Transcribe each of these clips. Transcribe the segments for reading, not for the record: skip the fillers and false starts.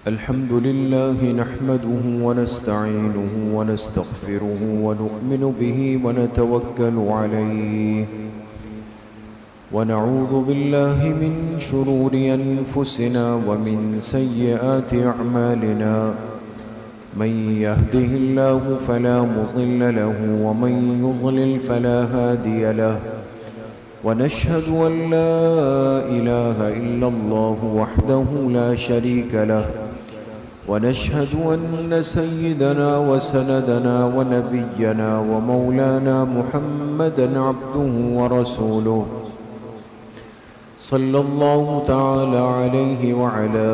الحمد لله نحمده ونستعينه ونستغفره ونؤمن به ونتوكل عليه ونعوذ بالله من شرور أنفسنا ومن سيئات أعمالنا من يهده الله فلا مضل له ومن يضلل فلا هادي له ونشهد أن لا إله إلا الله وحده لا شريك له ونشهد أن سيدنا وسندنا ونبينا ومولانا محمدا عبده ورسوله صلى الله تعالى عليه وعلى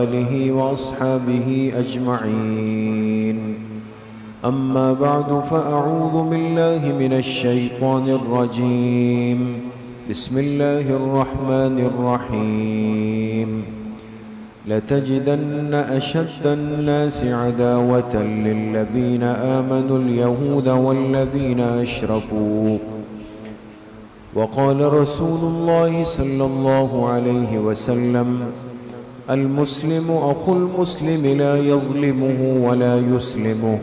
آله وأصحابه أجمعين أما بعد فأعوذ بالله من الشيطان الرجيم بسم الله الرحمن الرحيم لتجدن أشد الناس عداوة للذين آمنوا اليهود والذين أشركوا وقال رسول الله صلى الله عليه وسلم المسلم أخو المسلم لا يظلمه ولا يسلمه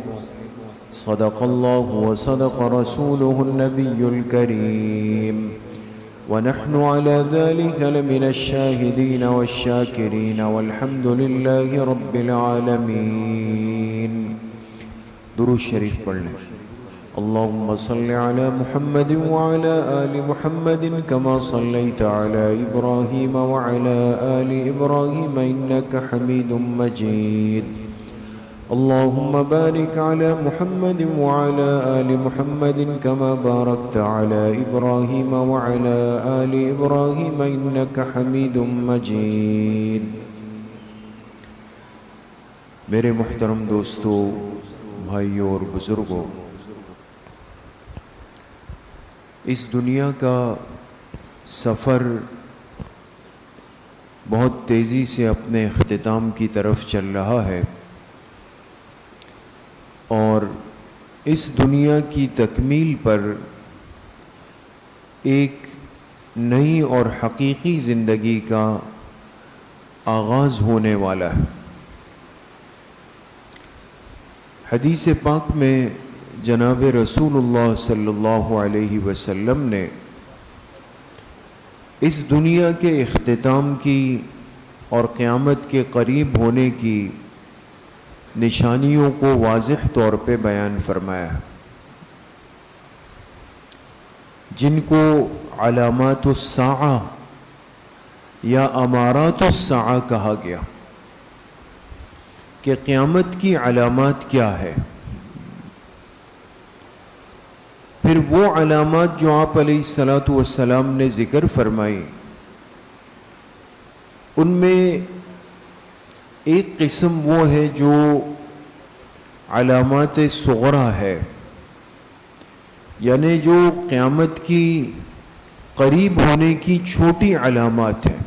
صدق الله وصدق رسوله النبي الكريم ونحن على ذلك لمن الشاهدين والشاكرين والحمد لله رب العالمين. درود شریف پڑھ لیں. اللهم صل على محمد وعلى آل محمد كما صليت على إبراهيم وعلى آل إبراهيم إنك حميد مجيد. اللهم بارك على محمد وعلى آل محمد كما باركت على إبراهيم وعلى آل إبراهيم إنك حميد مجيد. میرے محترم دوستو، بھائیوں اور بزرگوں، اس دنیا کا سفر بہت تیزی سے اپنے اختتام کی طرف چل رہا ہے، اور اس دنیا کی تکمیل پر ایک نئی اور حقیقی زندگی کا آغاز ہونے والا ہے. حدیث پاک میں جناب رسول اللہ صلی اللہ علیہ وسلم نے اس دنیا کے اختتام کی اور قیامت کے قریب ہونے کی نشانیوں کو واضح طور پہ بیان فرمایا ہے، جن کو علامات الساعہ یا امارات الساعہ کہا گیا کہ قیامت کی علامات کیا ہے. پھر وہ علامات جو آپ علیہ السلام نے ذکر فرمائی، ان میں ایک قسم وہ ہے جو علامات صغرا ہے، یعنی جو قیامت کی قریب ہونے کی چھوٹی علامات ہیں،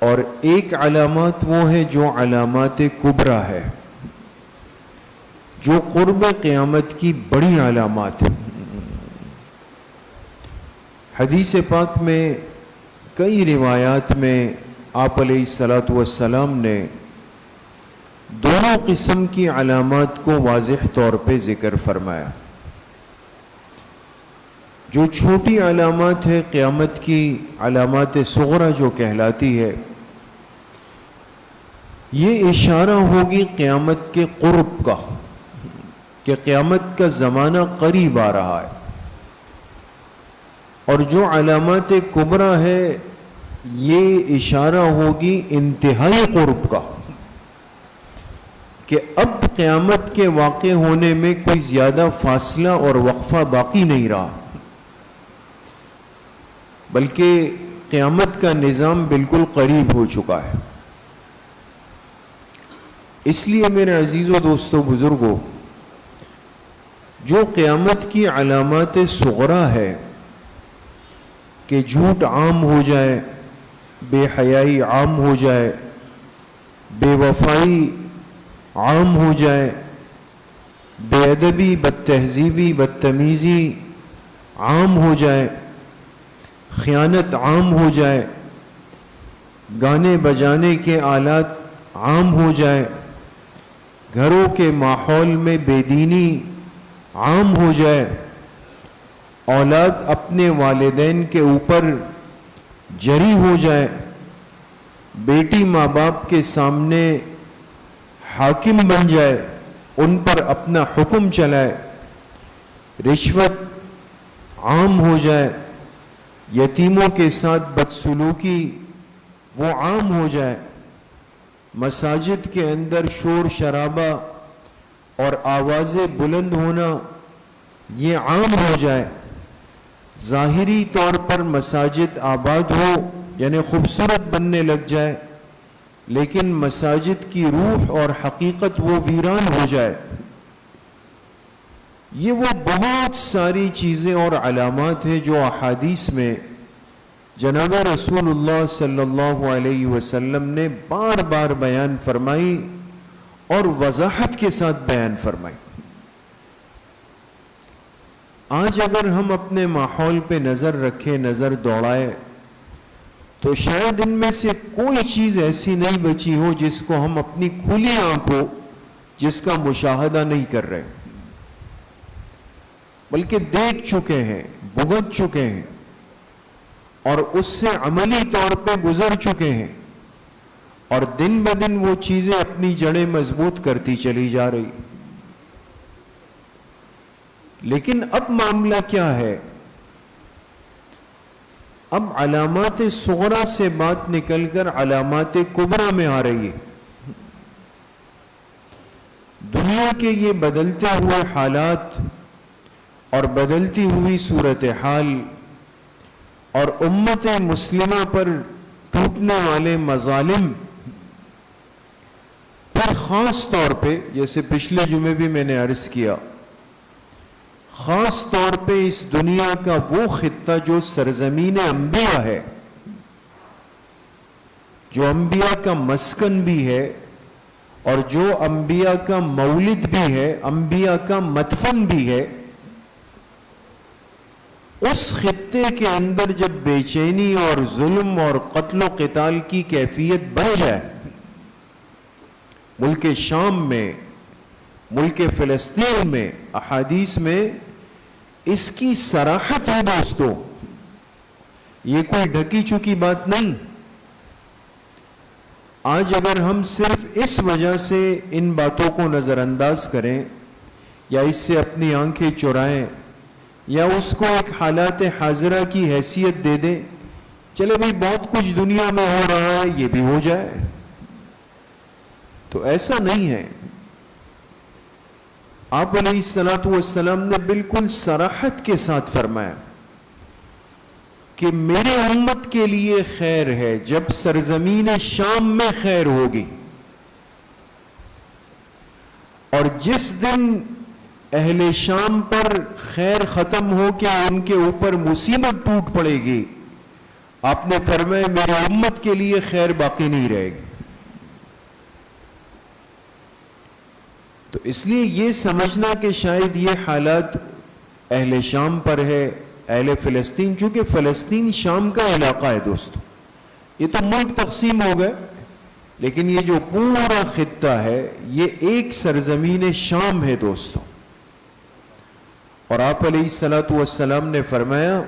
اور ایک علامات وہ ہے جو علامات کبریٰ ہے، جو قرب قیامت کی بڑی علامات ہیں. حدیث پاک میں کئی روایات میں آپ علیہ السلام نے دونوں قسم کی علامات کو واضح طور پہ ذکر فرمایا. جو چھوٹی علامات ہے قیامت کی علامات صغرا جو کہلاتی ہے، یہ اشارہ ہوگی قیامت کے قرب کا، کہ قیامت کا زمانہ قریب آ رہا ہے. اور جو علامات کبریٰ ہے یہ اشارہ ہوگی انتہائی قرب کا، کہ اب قیامت کے واقع ہونے میں کوئی زیادہ فاصلہ اور وقفہ باقی نہیں رہا، بلکہ قیامت کا نظام بالکل قریب ہو چکا ہے. اس لیے میرے عزیزو دوستو بزرگوں، جو قیامت کی علامات صغرا ہے کہ جھوٹ عام ہو جائے، بے حیائی عام ہو جائے، بے وفائی عام ہو جائے، بے ادبی، بد تہذیبی، بدتمیزی عام ہو جائے، خیانت عام ہو جائے، گانے بجانے کے آلات عام ہو جائے، گھروں کے ماحول میں بے دینی عام ہو جائے، اولاد اپنے والدین کے اوپر جری ہو جائے، بیٹی ماں باپ کے سامنے حاکم بن جائے، ان پر اپنا حکم چلائے، رشوت عام ہو جائے، یتیموں کے ساتھ بدسلوکی وہ عام ہو جائے، مساجد کے اندر شور شرابہ اور آوازیں بلند ہونا یہ عام ہو جائے، ظاہری طور پر مساجد آباد ہو یعنی خوبصورت بننے لگ جائے، لیکن مساجد کی روح اور حقیقت وہ ویران ہو جائے۔ یہ وہ بہت ساری چیزیں اور علامات ہیں جو احادیث میں جناب رسول اللہ صلی اللہ علیہ وسلم نے بار بار بیان فرمائی اور وضاحت کے ساتھ بیان فرمائی۔ آج اگر ہم اپنے ماحول پہ نظر رکھیں، نظر دوڑائیں، تو شاید ان میں سے کوئی چیز ایسی نہیں بچی ہو جس کو ہم اپنی کھلی آنکھوں جس کا مشاہدہ نہیں کر رہے، بلکہ دیکھ چکے ہیں، بھگت چکے ہیں اور اس سے عملی طور پہ گزر چکے ہیں، اور دن بدن وہ چیزیں اپنی جڑیں مضبوط کرتی چلی جا رہی۔ لیکن اب معاملہ کیا ہے؟ اب علامات صغرا سے بات نکل کر علامات کبرا میں آ رہی ہے۔ دنیا کے یہ بدلتے ہوئے حالات اور بدلتی ہوئی صورتحال اور امت مسلمہ پر ٹوٹنے والے مظالم، پھر خاص طور پہ جیسے پچھلے جمعے بھی میں نے عرض کیا، خاص طور پہ اس دنیا کا وہ خطہ جو سرزمین انبیاء ہے، جو انبیاء کا مسکن بھی ہے اور جو انبیاء کا مولد بھی ہے، انبیاء کا مدفن بھی ہے، اس خطے کے اندر جب بے چینی اور ظلم اور قتل و قتال کی کیفیت بڑھ جائے، ملک شام میں، ملک فلسطین میں، احادیث میں اس کی صراحت ہے دوستو، یہ کوئی ڈھکی چکی بات نہیں۔ آج اگر ہم صرف اس وجہ سے ان باتوں کو نظر انداز کریں یا اس سے اپنی آنکھیں چرائیں یا اس کو ایک حالات حاضرہ کی حیثیت دے دیں، چلے بھئی بہت کچھ دنیا میں ہو رہا ہے یہ بھی ہو جائے، تو ایسا نہیں ہے۔ آپ علیہ السلام نے بالکل صراحت کے ساتھ فرمایا کہ میرے امت کے لیے خیر ہے جب سرزمین شام میں خیر ہوگی، اور جس دن اہل شام پر خیر ختم ہو کے ان کے اوپر مصیبت ٹوٹ پڑے گی، آپ نے فرمایا میرے امت کے لیے خیر باقی نہیں رہے گی۔ تو اس لیے یہ سمجھنا کہ شاید یہ حالات اہل شام پر ہے، اہل فلسطین، چونکہ فلسطین شام کا علاقہ ہے دوستو، یہ تو ملک تقسیم ہو گئے، لیکن یہ جو پورا خطہ ہے یہ ایک سرزمین شام ہے دوستو۔ اور آپ علیہ السلام نے فرمایا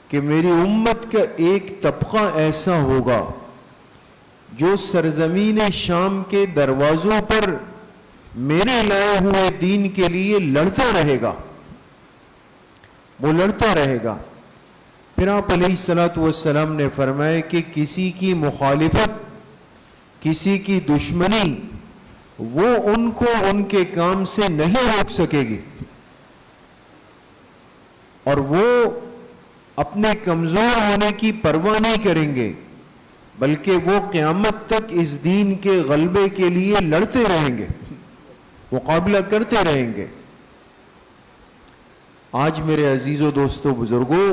کہ میری امت کا ایک طبقہ ایسا ہوگا جو سرزمین شام کے دروازوں پر میرے لائے ہوئے دین کے لیے لڑتا رہے گا، وہ لڑتا رہے گا۔ پھر آپ علیہ السلام نے فرمایا کہ کسی کی مخالفت، کسی کی دشمنی وہ ان کو ان کے کام سے نہیں روک سکے گی، اور وہ اپنے کمزور ہونے کی پرواہ نہیں کریں گے، بلکہ وہ قیامت تک اس دین کے غلبے کے لیے لڑتے رہیں گے، مقابلہ کرتے رہیں گے۔ آج میرے عزیز و دوستو بزرگوں،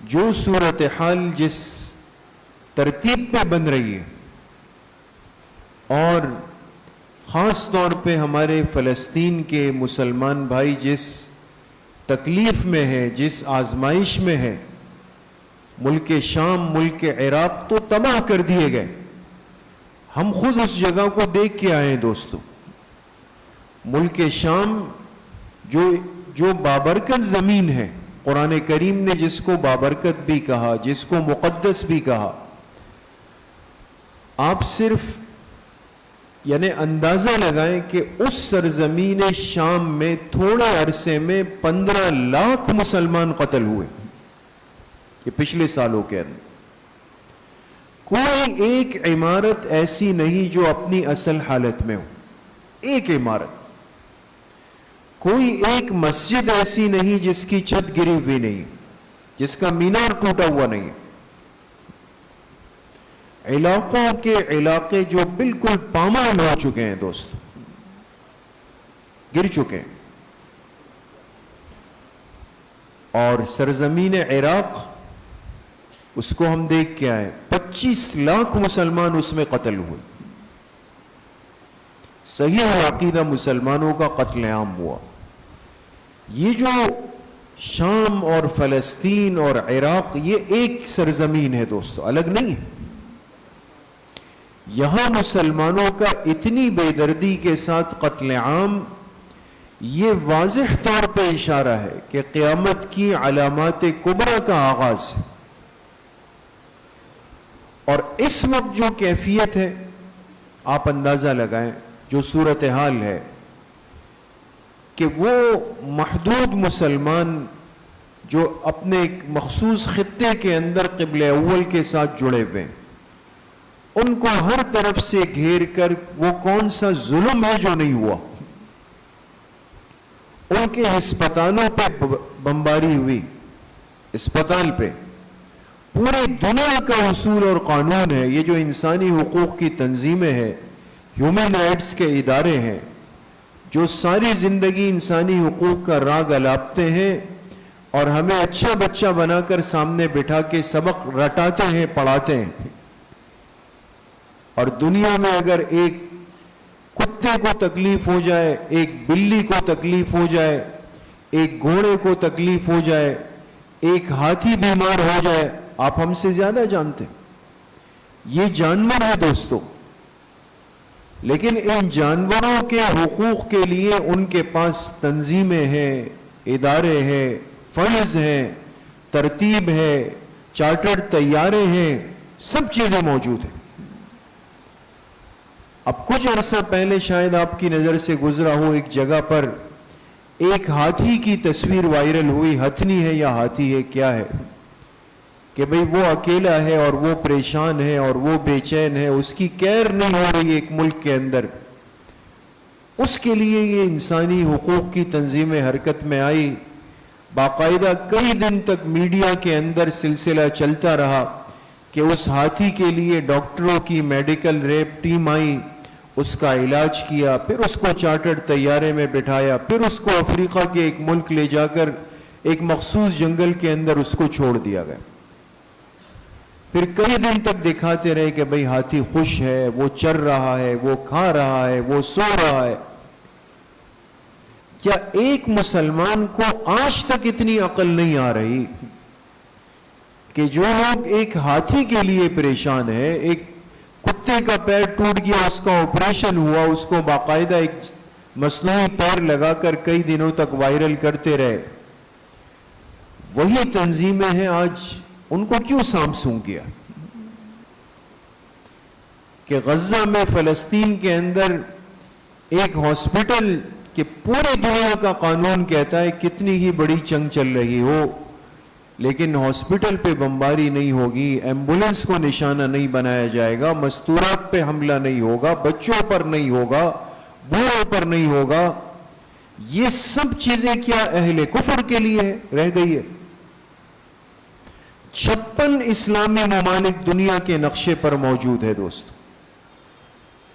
جو صورتحال جس ترتیب پہ بن رہی ہے، اور خاص طور پہ ہمارے فلسطین کے مسلمان بھائی جس تکلیف میں ہے، جس آزمائش میں ہے، ملک شام، ملک عراق تو تباہ کر دیے گئے. ہم خود اس جگہ کو دیکھ کے آئے ہیں دوستو. ملک شام جو بابرکت زمین ہے، قرآن کریم نے جس کو بابرکت بھی کہا، جس کو مقدس بھی کہا، آپ صرف یعنی اندازہ لگائیں کہ اس سرزمین شام میں تھوڑے عرصے میں 15 لاکھ مسلمان قتل ہوئے یہ پچھلے سالوں کے اندر. کوئی ایک عمارت ایسی نہیں جو اپنی اصل حالت میں ہو، ایک عمارت. کوئی ایک مسجد ایسی نہیں جس کی چھت گری ہوئی نہیں، جس کا مینار ٹوٹا ہوا نہیں. علاقوں کے علاقے جو بالکل پامال ہو چکے ہیں دوست، گر چکے ہیں. اور سرزمین عراق، اس کو ہم دیکھ کے آئے، 25 لاکھ مسلمان اس میں قتل ہوئے. صحیح عقیدہ مسلمانوں کا قتل عام ہوا. یہ جو شام اور فلسطین اور عراق، یہ ایک سرزمین ہے دوستو، الگ نہیں ہے. یہاں مسلمانوں کا اتنی بے دردی کے ساتھ قتل عام، یہ واضح طور پہ اشارہ ہے کہ قیامت کی علامات کبریٰ کا آغاز ہے. اور اس وقت جو کیفیت ہے، آپ اندازہ لگائیں، جو صورتحال ہے کہ وہ محدود مسلمان جو اپنے ایک مخصوص خطے کے اندر قبلہ اول کے ساتھ جڑے ہوئے ہیں، ان کو ہر طرف سے گھیر کر وہ کون سا ظلم ہے جو نہیں ہوا. ان کے ہسپتالوں پہ بمباری ہوئی، اسپتال پہ. پورے دنیا کا اصول اور قانون ہے، یہ جو انسانی حقوق کی تنظیمیں ہیں، ہیومن رائٹس کے ادارے ہیں، جو ساری زندگی انسانی حقوق کا راگ الاپتے ہیں اور ہمیں اچھا بچہ بنا کر سامنے بٹھا کے سبق رٹاتے ہیں، پڑھاتے ہیں. اور دنیا میں اگر ایک کتے کو تکلیف ہو جائے، ایک بلی کو تکلیف ہو جائے، ایک گھوڑے کو تکلیف ہو جائے، ایک ہاتھی بیمار ہو جائے، آپ ہم سے زیادہ جانتے ہیں. یہ جانور ہے دوستو، لیکن ان جانوروں کے حقوق کے لیے ان کے پاس تنظیمیں ہیں، ادارے ہیں، فنڈز ہیں، ترتیب ہے، چارٹرڈ طیارے ہیں، سب چیزیں موجود ہیں. اب کچھ عرصہ پہلے شاید آپ کی نظر سے گزرا ہو، ایک جگہ پر ایک ہاتھی کی تصویر وائرل ہوئی. ہتھنی ہے یا ہاتھی ہے کیا ہے، کہ بھئی وہ اکیلا ہے اور وہ پریشان ہے اور وہ بے چین ہے، اس کی کیئر نہیں ہو رہی ایک ملک کے اندر. اس کے لیے یہ انسانی حقوق کی تنظیمیں حرکت میں آئی. باقاعدہ کئی دن تک میڈیا کے اندر سلسلہ چلتا رہا کہ اس ہاتھی کے لیے ڈاکٹروں کی میڈیکل ریپ ٹیم آئی، اس کا علاج کیا، پھر اس کو چارٹرڈ طیارے میں بٹھایا، پھر اس کو افریقہ کے ایک ملک لے جا کر ایک مخصوص جنگل کے اندر اس کو چھوڑ دیا گیا. پھر کئی دن تک دکھاتے رہے کہ بھئی ہاتھی خوش ہے، وہ چر رہا ہے، وہ کھا رہا ہے، وہ سو رہا ہے. کیا ایک مسلمان کو آج تک اتنی عقل نہیں آ رہی کہ جو لوگ ایک ہاتھی کے لیے پریشان ہے، ایک کتے کا پیر ٹوٹ گیا، اس کا آپریشن ہوا، اس کو باقاعدہ ایک مصنوعی پیر لگا کر کئی دنوں تک وائرل کرتے رہے، وہی تنظیمیں ہیں آج ان کو کیوں سامسوں کیا کہ غزہ میں فلسطین کے اندر ایک ہاسپٹل کہ پورے دنیا کا قانون کہتا ہے کتنی ہی بڑی جنگ چل رہی ہو لیکن ہاسپٹل پہ بمباری نہیں ہوگی، ایمبولنس کو نشانہ نہیں بنایا جائے گا، مستورات پہ حملہ نہیں ہوگا، بچوں پر نہیں ہوگا، بوڑھوں پر نہیں ہوگا. یہ سب چیزیں کیا اہل کفر کے لیے رہ گئی ہے. 56 اسلامی ممالک دنیا کے نقشے پر موجود ہے دوست.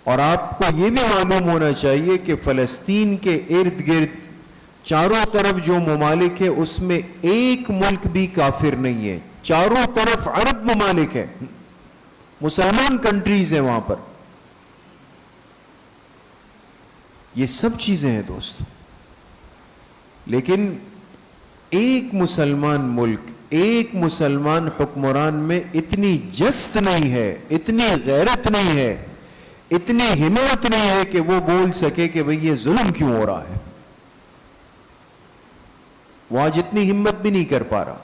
اور آپ کو یہ بھی معلوم ہونا چاہیے کہ فلسطین کے ارد گرد چاروں طرف جو ممالک ہے اس میں ایک ملک بھی کافر نہیں ہے، چاروں طرف عرب ممالک ہے، مسلمان کنٹریز ہیں وہاں پر. یہ سب چیزیں ہیں دوستو، لیکن ایک مسلمان ملک، ایک مسلمان حکمران میں اتنی جست نہیں ہے، اتنی غیرت نہیں ہے، اتنی ہمت نہیں ہے کہ وہ بول سکے کہ بھئی یہ ظلم کیوں ہو رہا ہے. وہ آج اتنی ہمت بھی نہیں کر پا رہا.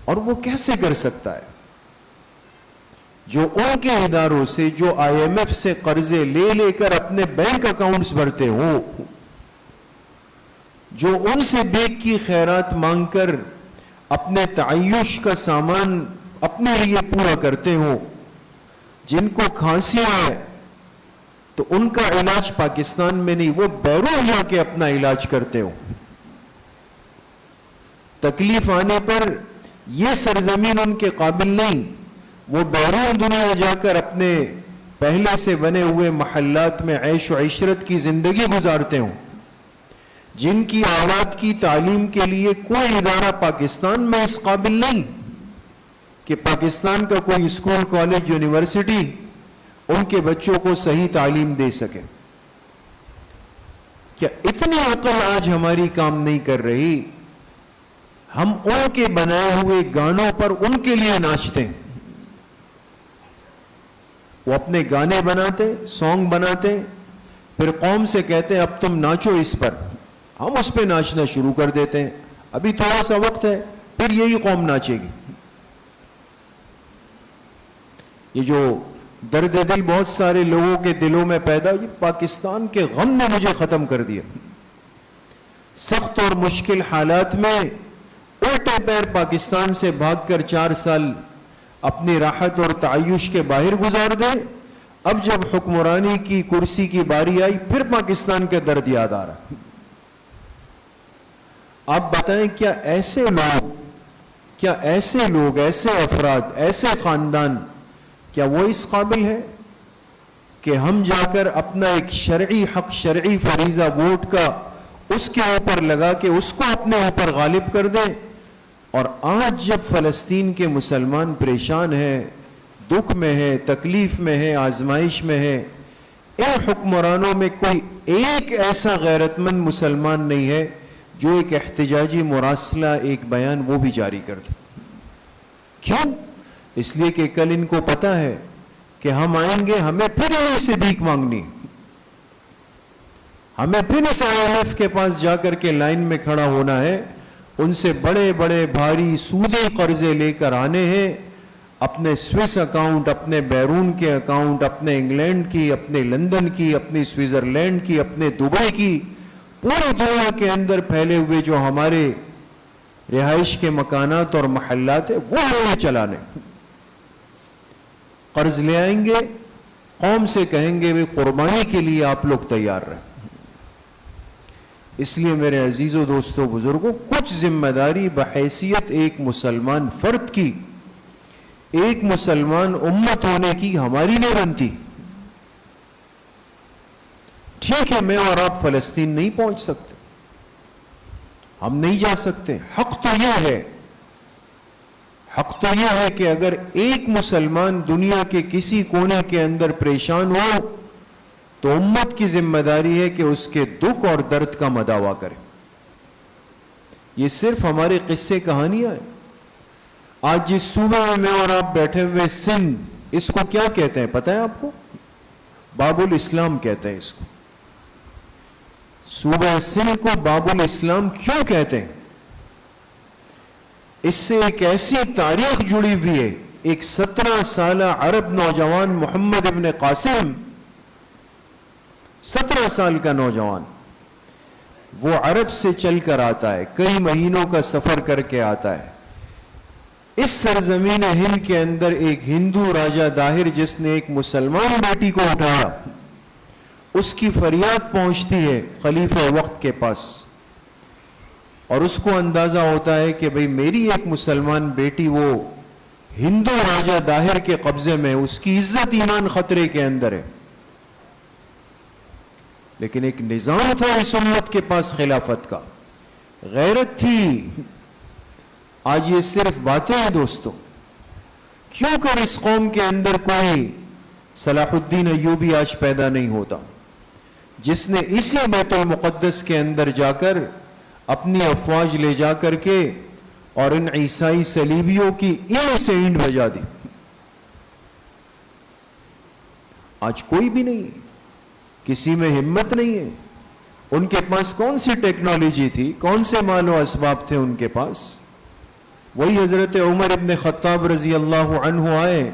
اور وہ کیسے کر سکتا ہے؟ جو ان کے اداروں سے، جو آئی ایم ایف سے قرضے لے لے کر اپنے بینک اکاؤنٹس بھرتے ہوں، جو ان سے بیک کی خیرات مانگ کر اپنے تعیش کا سامان اپنے لیے پورا کرتے ہوں، جن کو کھانسی ہے تو ان کا علاج پاکستان میں نہیں، وہ بیرون جا کے اپنا علاج کرتے ہوں. تکلیف آنے پر یہ سرزمین ان کے قابل نہیں، وہ بیرون دنیا جا کر اپنے پہلے سے بنے ہوئے محلات میں عیش و عشرت کی زندگی گزارتے ہوں، جن کی اولاد کی تعلیم کے لیے کوئی ادارہ پاکستان میں اس قابل نہیں کہ پاکستان کا کوئی اسکول، کالج، یونیورسٹی ان کے بچوں کو صحیح تعلیم دے سکے. کیا اتنی عقل آج ہماری کام نہیں کر رہی؟ ہم ان کے بنائے ہوئے گانوں پر ان کے لیے ناچتے ہیں. وہ اپنے گانے بناتے، سانگ بناتے، پھر قوم سے کہتے ہیں اب تم ناچو اس پر، ہم اس پہ ناچنا شروع کر دیتے ہیں. ابھی تھوڑا سا وقت ہے پھر یہی قوم ناچے گی. یہ جو درد دل بہت سارے لوگوں کے دلوں میں پیدا، یہ پاکستان کے غم نے مجھے ختم کر دیا. سخت اور مشکل حالات میں الٹے پیر پاکستان سے بھاگ کر 4 سال اپنی راحت اور تعیش کے باہر گزار دیں. اب جب حکمرانی کی کرسی کی باری آئی پھر پاکستان کے درد یاد آ رہا. آپ بتائیں کیا ایسے لوگ، ایسے افراد، ایسے خاندان، کیا وہ اس قابل ہے کہ ہم جا کر اپنا ایک شرعی حق، شرعی فریضہ ووٹ کا اس کے اوپر لگا کے اس کو اپنے اوپر غالب کر دیں؟ اور آج جب فلسطین کے مسلمان پریشان ہیں، دکھ میں ہے، تکلیف میں ہے، آزمائش میں ہے، ان حکمرانوں میں کوئی ایک ایسا غیرت مند مسلمان نہیں ہے جو ایک احتجاجی مراسلہ، ایک بیان وہ بھی جاری کر دے. کیوں؟ اس لیے کہ کل ان کو پتا ہے کہ ہم آئیں گے، ہمیں پھر ان سے بھیک مانگنی، ہمیں پھر اس آئی ایم ایف کے پاس جا کر کے لائن میں کھڑا ہونا ہے، ان سے بڑے بڑے بھاری سودی قرضے لے کر آنے ہیں، اپنے سوئس اکاؤنٹ، اپنے بیرون کے اکاؤنٹ، اپنے انگلینڈ کی، اپنے لندن کی، اپنی سوئٹزرلینڈ کی، اپنے دبئی کی، پوری دنیا کے اندر پھیلے ہوئے جو ہمارے رہائش کے مکانات اور محلات ہیں وہ ہمیں چلانے. قرض لے آئیں گے، قوم سے کہیں گے بھی قربانی کے لیے آپ لوگ تیار رہیں. اس لیے میرے عزیزوں، دوستوں، بزرگوں، کچھ ذمہ داری بحیثیت ایک مسلمان فرد کی، ایک مسلمان امت ہونے کی ہماری نہیں بنتی. ٹھیک ہے، میں اور آپ فلسطین نہیں پہنچ سکتے، ہم نہیں جا سکتے. حق تو یہ ہے کہ اگر ایک مسلمان دنیا کے کسی کونے کے اندر پریشان ہو تو امت کی ذمہ داری ہے کہ اس کے دکھ اور درد کا مداوا کرے. یہ صرف ہمارے قصے کہانیاں ہیں. آج جس صوبہ میں اور آپ بیٹھے ہوئے سندھ، اس کو کیا کہتے ہیں پتہ ہے آپ کو؟ باب الاسلام کہتے ہیں اس کو. صوبہ سندھ کو باب الاسلام کیوں کہتے ہیں؟ اس سے ایک ایسی تاریخ جڑی ہوئی ہے. ایک 17 سالہ عرب نوجوان محمد ابن قاسم، 17 سال کا نوجوان، وہ عرب سے چل کر آتا ہے، کئی مہینوں کا سفر کر کے آتا ہے. اس سرزمین ہند کے اندر ایک ہندو راجہ داہر جس نے ایک مسلمان بیٹی کو اٹھایا، اس کی فریاد پہنچتی ہے خلیفہ وقت کے پاس، اور اس کو اندازہ ہوتا ہے کہ بھئی میری ایک مسلمان بیٹی وہ ہندو راجہ داہر کے قبضے میں، اس کی عزت ایمان خطرے کے اندر ہے. لیکن ایک نظام تھا اس امت کے پاس خلافت کا، غیرت تھی۔ آج یہ صرف باتیں ہیں دوستو۔ کیوں کر اس قوم کے اندر کوئی صلاح الدین ایوبی آج پیدا نہیں ہوتا، جس نے اسی بیت المقدس کے اندر جا کر اپنی افواج لے جا کر کے اور ان عیسائی صلیبیوں کی اینٹ سے اینٹ بجا دی۔ آج کوئی بھی نہیں ہے، کسی میں ہمت نہیں ہے۔ ان کے پاس کون سی ٹیکنالوجی تھی، کون سے مال و اسباب تھے ان کے پاس؟ وہی حضرت عمر ابن خطاب رضی اللہ عنہ آئے،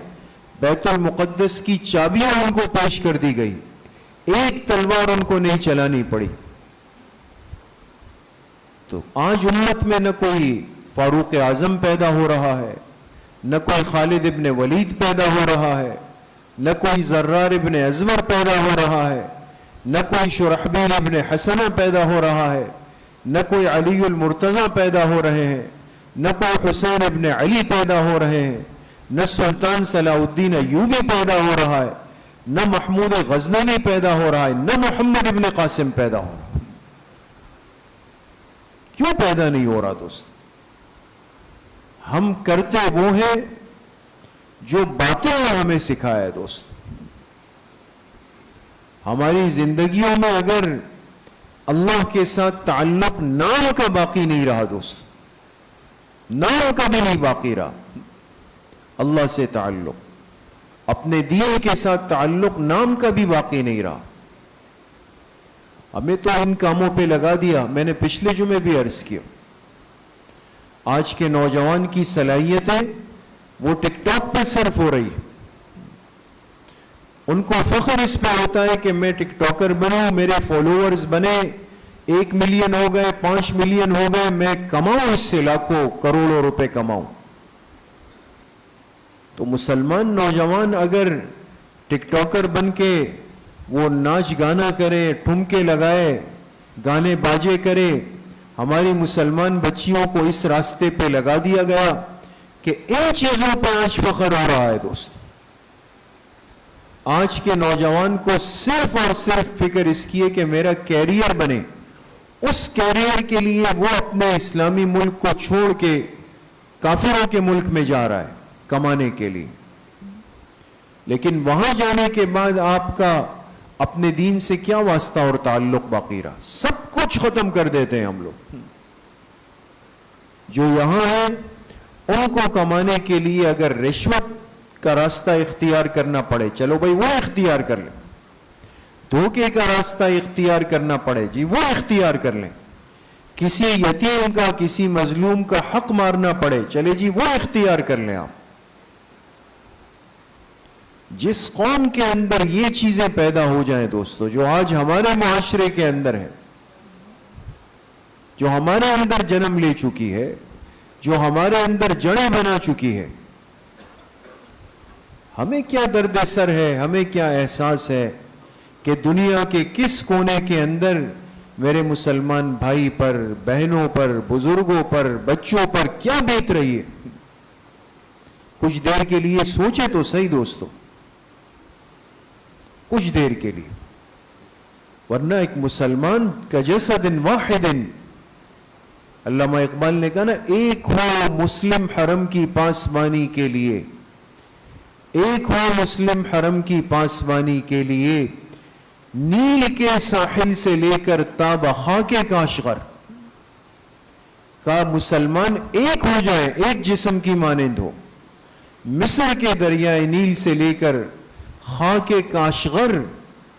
بیت المقدس کی چابیاں ان کو پیش کر دی گئی، ایک تلوار ان کو نہیں چلانی پڑی۔ تو آج امت میں نہ کوئی فاروق اعظم پیدا ہو رہا ہے، نہ کوئی خالد ابن ولید پیدا ہو رہا ہے، نہ کوئی زرار ابن ازور پیدا ہو رہا ہے، نہ کوئی شرحبیل ابن حسنہ پیدا ہو رہا ہے، نہ کوئی علی المرتضی پیدا ہو رہے ہیں، نہ کوئی حسین ابن علی پیدا ہو رہے ہیں، نہ سلطان صلاح الدین ایوبی پیدا ہو رہا ہے، نہ محمود غزنوی پیدا ہو رہا ہے، نہ محمد ابن قاسم پیدا ہو رہا ہے۔ کیوں پیدا نہیں ہو رہا دوست؟ ہم کرتے وہ ہیں جو باتیں ہمیں سکھایا ہے دوست۔ ہماری زندگیوں میں اگر اللہ کے ساتھ تعلق نام کا باقی نہیں رہا دوست، نام کا بھی نہیں باقی رہا، اللہ سے تعلق، اپنے دین کے ساتھ تعلق نام کا بھی باقی نہیں رہا۔ ہمیں تو ان کاموں پہ لگا دیا۔ میں نے پچھلے جمعے بھی عرض کیا، آج کے نوجوان کی صلاحیتیں وہ ٹک ٹاک پہ صرف ہو رہی، ان کو فخر اس پہ ہوتا ہے کہ میں ٹک ٹاکر بنوں، میرے فالوورز بنے، 1 ملین ہو گئے، 5 ملین ہو گئے، میں کماؤں، اس سے لاکھوں کروڑوں روپے کماؤں۔ تو مسلمان نوجوان اگر ٹک ٹاکر بن کے وہ ناچ گانا کرے، ٹھمکے لگائے، گانے باجے کرے، ہماری مسلمان بچیوں کو اس راستے پہ لگا دیا گیا کہ ان چیزوں پہ آج فخر ہو رہا ہے دوست۔ آج کے نوجوان کو صرف اور صرف فکر اس کی ہے کہ میرا کیریئر بنے، اس کیریئر کے لیے وہ اپنے اسلامی ملک کو چھوڑ کے کافروں کے ملک میں جا رہا ہے کمانے کے لیے۔ لیکن وہاں جانے کے بعد آپ کا اپنے دین سے کیا واسطہ اور تعلق باقی رہا؟ سب کچھ ختم کر دیتے ہیں ہم لوگ۔ جو یہاں ہیں ان کو کمانے کے لیے اگر رشوت کا راستہ اختیار کرنا پڑے، چلو بھائی وہ اختیار کر لیں، دھوکے کا راستہ اختیار کرنا پڑے جی وہ اختیار کر لیں، کسی یتیم کا، کسی مظلوم کا حق مارنا پڑے، چلے جی وہ اختیار کر لیں آپ۔ جس قوم کے اندر یہ چیزیں پیدا ہو جائیں دوستو، جو آج ہمارے معاشرے کے اندر ہے، جو ہمارے اندر جنم لے چکی ہے، جو ہمارے اندر جڑیں بنا چکی ہے، ہمیں کیا درد سر ہے، ہمیں کیا احساس ہے کہ دنیا کے کس کونے کے اندر میرے مسلمان بھائی پر، بہنوں پر، بزرگوں پر، بچوں پر کیا بیت رہی ہے۔ کچھ دیر کے لیے سوچے تو صحیح دوستو، کچھ دیر کے لیے، ورنہ ایک مسلمان کا جسد واحد، علامہ اقبال نے کہا نا، ایک ہو مسلم حرم کی پاسبانی کے لیے، ایک ہو مسلم حرم کی پاسبانی کے لیے، نیل کے ساحل سے لے کر تا خاک کاشغر، کا مسلمان ایک ہو جائے، ایک جسم کی مانند ہو، مصر کے دریائے نیل سے لے کر خاک کاشغر،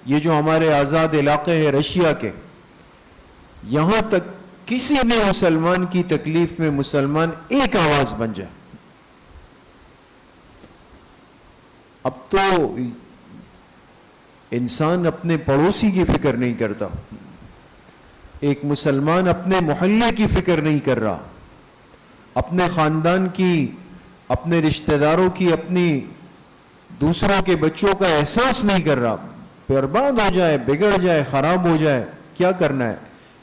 یہ جو ہمارے آزاد علاقے ہیں رشیا کے، یہاں تک کسی نے مسلمان کی تکلیف میں مسلمان ایک آواز بن جائے۔ اب تو انسان اپنے پڑوسی کی فکر نہیں کرتا، ایک مسلمان اپنے محلے کی فکر نہیں کر رہا، اپنے خاندان کی، اپنے رشتہ داروں کی، اپنی دوسروں کے بچوں کا احساس نہیں کر رہا۔ برباد ہو جائے، بگڑ جائے، خراب ہو جائے، کیا کرنا ہے؟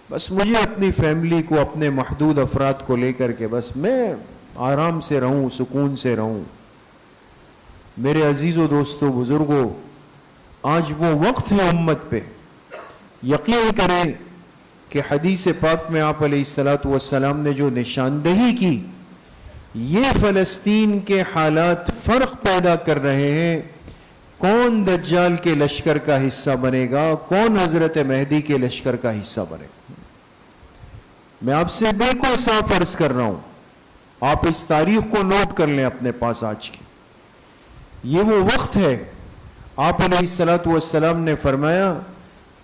بس مجھے اپنی فیملی کو، اپنے محدود افراد کو لے کر کے بس میں آرام سے رہوں، سکون سے رہوں۔ میرے عزیزوں، دوستوں، بزرگوں، آج وہ وقت ہے امت پہ یقین کریں کہ حدیث پاک میں آپ علیہ الصلاۃ والسلام نے جو نشاندہی کی، یہ فلسطین کے حالات فرق پیدا کر رہے ہیں، کون دجال کے لشکر کا حصہ بنے گا، کون حضرت مہدی کے لشکر کا حصہ بنے گا۔ میں آپ سے بالکل صاف عرض کر رہا ہوں، آپ اس تاریخ کو نوٹ کر لیں اپنے پاس آج کی۔ یہ وہ وقت ہے، آپ علیہ الصلاۃ والسلام نے فرمایا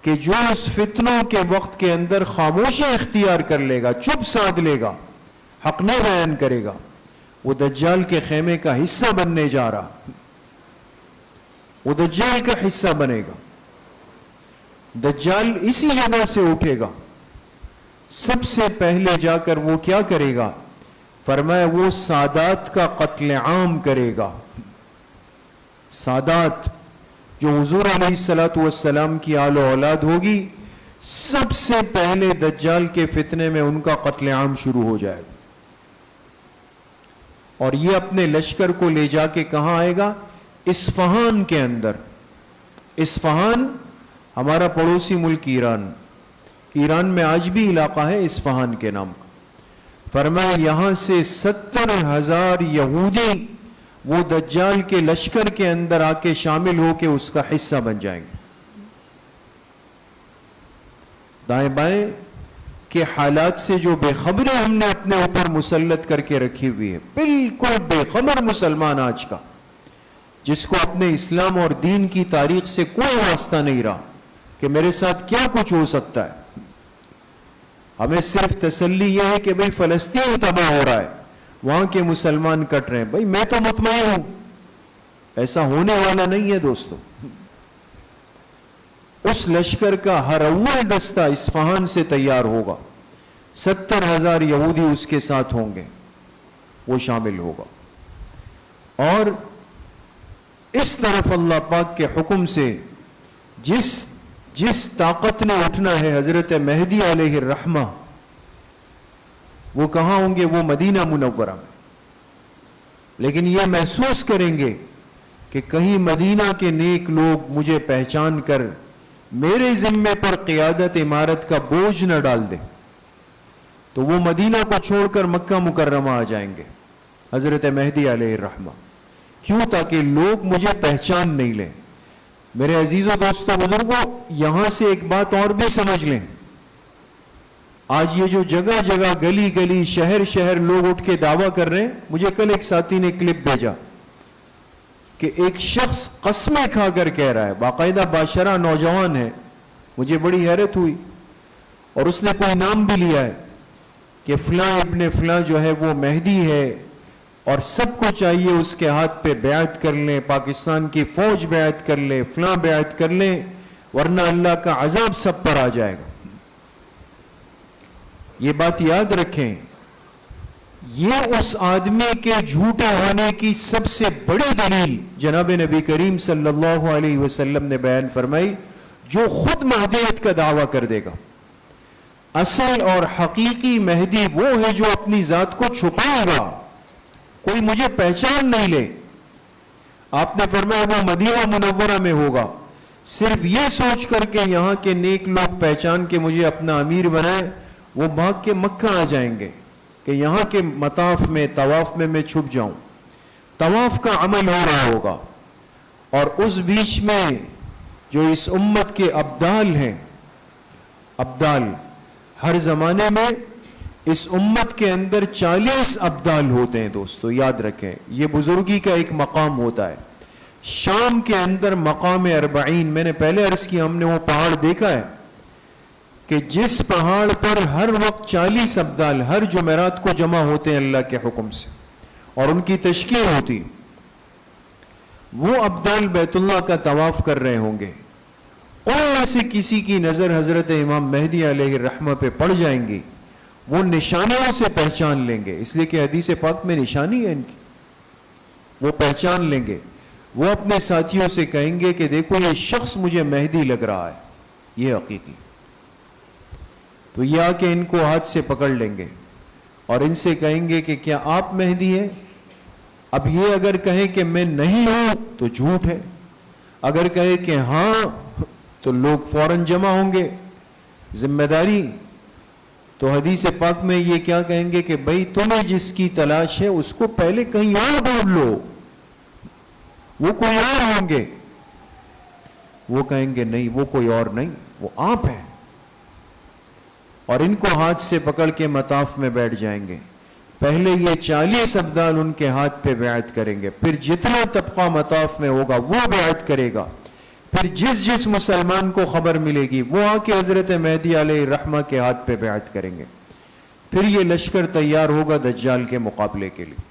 کہ جو اس فتنوں کے وقت کے اندر خاموشی اختیار کر لے گا، چپ سادھ لے گا، حق نہیں بیان کرے گا، وہ دجال کے خیمے کا حصہ بننے جا رہا، وہ دجال کا حصہ بنے گا۔ دجال اسی جگہ سے اٹھے گا، سب سے پہلے جا کر وہ کیا کرے گا؟ فرمایا وہ سادات کا قتل عام کرے گا۔ سادات جو حضور علیہ الصلاۃ والسلام کی آل و اولاد ہوگی، سب سے پہلے دجال کے فتنے میں ان کا قتل عام شروع ہو جائے گا، اور یہ اپنے لشکر کو لے جا کے کہاں آئے گا؟ اصفہان کے اندر۔ اصفہان ہمارا پڑوسی ملک ایران میں آج بھی علاقہ ہے اصفہان کے نام کا۔ فرمایا یہاں سے 70,000 یہودی وہ دجال کے لشکر کے اندر آ کے شامل ہو کے اس کا حصہ بن جائیں گے۔ دائیں بائیں کے حالات سے جو بے خبری ہم نے اپنے اوپر مسلط کر کے رکھی ہوئی ہے، بالکل بے خبر مسلمان آج کا، جس کو اپنے اسلام اور دین کی تاریخ سے کوئی واسطہ نہیں رہا کہ میرے ساتھ کیا کچھ ہو سکتا ہے۔ ہمیں صرف تسلی یہ ہے کہ بھئی فلسطین تباہ ہو رہا ہے، وہاں کے مسلمان کٹ رہے ہیں، بھئی میں تو مطمئن ہوں، ایسا ہونے والا نہیں ہے دوستو۔ اس لشکر کا ہر اول دستہ اصفہان سے تیار ہوگا، 70,000 یہودی اس کے ساتھ ہوں گے، وہ شامل ہوگا، اور اس طرف اللہ پاک کے حکم سے جس طاقت نے اٹھنا ہے حضرت مہدی علیہ الرحمہ، وہ کہاں ہوں گے؟ وہ مدینہ منورہ میں۔ لیکن یہ محسوس کریں گے کہ کہیں مدینہ کے نیک لوگ مجھے پہچان کر میرے ذمے پر قیادت عمارت کا بوجھ نہ ڈال دیں، تو وہ مدینہ کو چھوڑ کر مکہ مکرمہ آ جائیں گے حضرت مہدی علیہ الرحمہ۔ کیوں؟ تاکہ لوگ مجھے پہچان نہیں لیں۔ میرے عزیزوں دوستوں بزرگوں، یہاں سے ایک بات اور بھی سمجھ لیں، آج یہ جو جگہ جگہ گلی گلی شہر شہر لوگ اٹھ کے دعویٰ کر رہے ہیں، مجھے کل ایک ساتھی نے کلپ بھیجا کہ ایک شخص قسمیں کھا کر کہہ رہا ہے، باقاعدہ باشرہ نوجوان ہے، مجھے بڑی حیرت ہوئی، اور اس نے کوئی نام بھی لیا ہے کہ فلاں ابن فلاں جو ہے وہ مہدی ہے، اور سب کو چاہیے اس کے ہاتھ پہ بیعت کر لیں، پاکستان کی فوج بیعت کر لیں، فلاں بیعت کر لیں، ورنہ اللہ کا عذاب سب پر آ جائے گا۔ یہ بات یاد رکھیں، یہ اس آدمی کے جھوٹے ہونے کی سب سے بڑی دلیل جناب نبی کریم صلی اللہ علیہ وسلم نے بیان فرمائی، جو خود مہدیت کا دعویٰ کر دے گا۔ اصل اور حقیقی مہدی وہ ہے جو اپنی ذات کو چھپائے گا، کوئی مجھے پہچان نہیں لے۔ آپ نے فرمایا وہ مدینہ منورہ میں ہوگا، صرف یہ سوچ کر کے یہاں کے نیک لوگ پہچان کے مجھے اپنا امیر بنائیں، وہ بھاگ کے مکہ آ جائیں گے کہ یہاں کے مطاف میں طواف میں چھپ جاؤں۔ طواف کا عمل ہو رہا ہوگا، اور اس بیچ میں جو اس امت کے ابدال ہیں، ابدال ہر زمانے میں اس امت کے اندر 40 ابدال ہوتے ہیں دوستو، یاد رکھیں، یہ بزرگی کا ایک مقام ہوتا ہے۔ شام کے اندر مقام 40، میں نے پہلے عرض کیا، ہم نے وہ پہاڑ دیکھا ہے کہ جس پہاڑ پر ہر وقت 40 ابدال ہر جمعرات کو جمع ہوتے ہیں اللہ کے حکم سے، اور ان کی تشکیل ہوتی، وہ ابدال بیت اللہ کا طواف کر رہے ہوں گے، ان میں سے کسی کی نظر حضرت امام مہدی علیہ الرحمہ پہ پڑ جائیں گی، وہ نشانیوں سے پہچان لیں گے، اس لیے کہ حدیث پاک میں نشانی ہے ان کی، وہ پہچان لیں گے، وہ اپنے ساتھیوں سے کہیں گے کہ دیکھو یہ شخص مجھے مہدی لگ رہا ہے، یہ حقیقی، تو یہ آ کے ان کو ہاتھ سے پکڑ لیں گے اور ان سے کہیں گے کہ کیا آپ مہدی ہیں؟ اب یہ اگر کہیں کہ میں نہیں ہوں تو جھوٹ ہے، اگر کہے کہ ہاں تو لوگ فوراً جمع ہوں گے ذمہ داری. تو حدیث پاک میں یہ کیا کہیں گے کہ بھائی تمہیں جس کی تلاش ہے اس کو پہلے کہیں اور ڈھونڈ لو, وہ کوئی اور ہوں گے. وہ کہیں گے نہیں, وہ کوئی اور نہیں, وہ آپ ہیں. اور ان کو ہاتھ سے پکڑ کے مطاف میں بیٹھ جائیں گے. پہلے یہ 40 ابدال ان کے ہاتھ پہ بیعت کریں گے, پھر جتنا طبقہ مطاف میں ہوگا وہ بیعت کرے گا. پھر جس مسلمان کو خبر ملے گی وہ آ کے حضرت مہدی علیہ الرحمہ کے ہاتھ پہ بیعت کریں گے. پھر یہ لشکر تیار ہوگا دجال کے مقابلے کے لیے.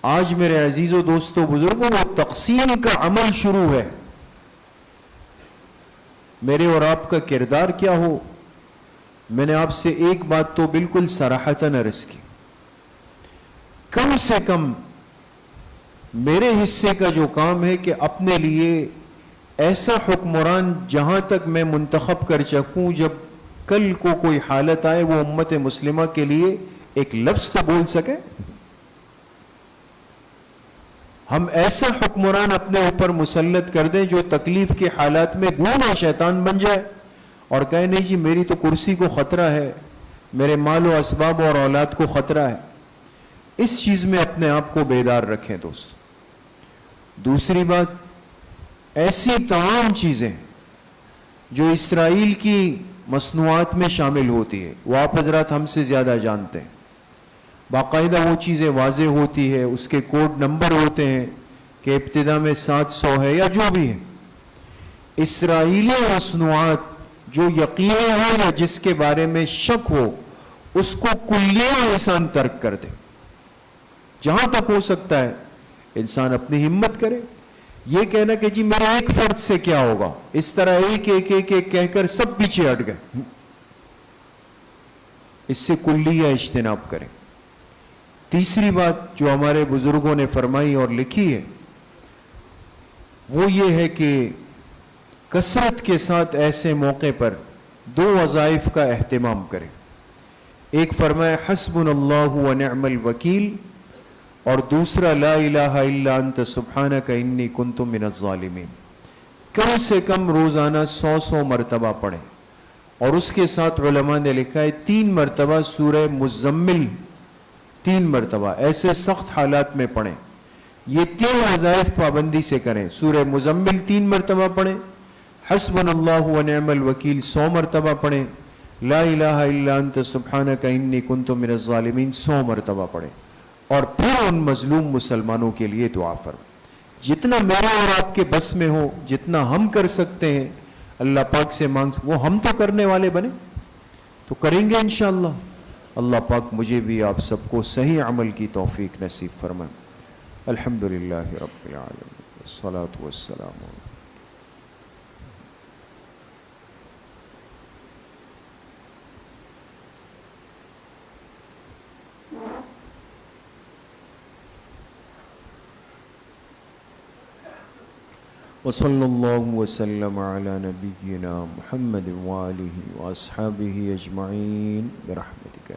آج میرے عزیز و دوستو بزرگوں, وہ تقسیم کا عمل شروع ہے. میرے اور آپ کا کردار کیا ہو, میں نے آپ سے ایک بات تو بالکل صراحتاً عرض کی, کم سے کم میرے حصے کا جو کام ہے کہ اپنے لیے ایسا حکمران جہاں تک میں منتخب کر سکوں, جب کل کو کوئی حالت آئے وہ امت مسلمہ کے لیے ایک لفظ تو بول سکے. ہم ایسا حکمران اپنے اوپر مسلط کر دیں جو تکلیف کے حالات میں گونا شیطان بن جائے اور کہے نہیں جی میری تو کرسی کو خطرہ ہے, میرے مال و اسباب اور اولاد کو خطرہ ہے. اس چیز میں اپنے آپ کو بیدار رکھیں دوست. دوسری بات, ایسی تمام چیزیں جو اسرائیل کی مصنوعات میں شامل ہوتی ہے وہ آپ حضرات ہم سے زیادہ جانتے ہیں. باقاعدہ وہ چیزیں واضح ہوتی ہے, اس کے کوڈ نمبر ہوتے ہیں کہ ابتدا میں 700 ہے یا جو بھی ہے. اسرائیلی مصنوعات جو یقینی ہو یا جس کے بارے میں شک ہو اس کو کلیہ انسان ترک کر دے. جہاں تک ہو سکتا ہے انسان اپنی ہمت کرے. یہ کہنا کہ جی میرا ایک فرد سے کیا ہوگا, اس طرح ایک ایک ایک ایک کہہ کر سب پیچھے ہٹ گئے, اس سے کلیہ اجتناب کریں. تیسری بات جو ہمارے بزرگوں نے فرمائی اور لکھی ہے وہ یہ ہے کہ کثرت کے ساتھ ایسے موقع پر 2 وظائف کا اہتمام کریں. ایک فرمایا حسبنا اللہ ونعم الوکیل, اور دوسرا لا الہ الا انت سبحانک انی کنت من الظالمین. کم سے کم روزانہ 100 مرتبہ پڑھیں. اور اس کے ساتھ علماء نے لکھا ہے 3 مرتبہ سورہ مزمل 3 مرتبہ ایسے سخت حالات میں پڑھیں. یہ 3 وظائف پابندی سے کریں. سورہ مزمل 3 مرتبہ پڑھیں, حسبنا اللہ ونعم الوکیل 100 مرتبہ پڑھیں, لا الہ الا انت سبحانک انی کنت من الظالمین 100 مرتبہ پڑھیں. اور پھر ان مظلوم مسلمانوں کے لیے دعا فرمائیں. جتنا میرے اور آپ کے بس میں ہو, جتنا ہم کر سکتے ہیں اللہ پاک سے مانگ, وہ ہم تو کرنے والے بنے تو کریں گے انشاءاللہ. اللہ پاک مجھے بھی آپ سب کو صحیح عمل کی توفیق نصیب فرمائے. الحمدللہ رب العالمین, والصلاة والسلام علیہ. وصلی اللہ وسلم علی نبینا محمد وآلہ واصحابہ اجمعین برحمتک.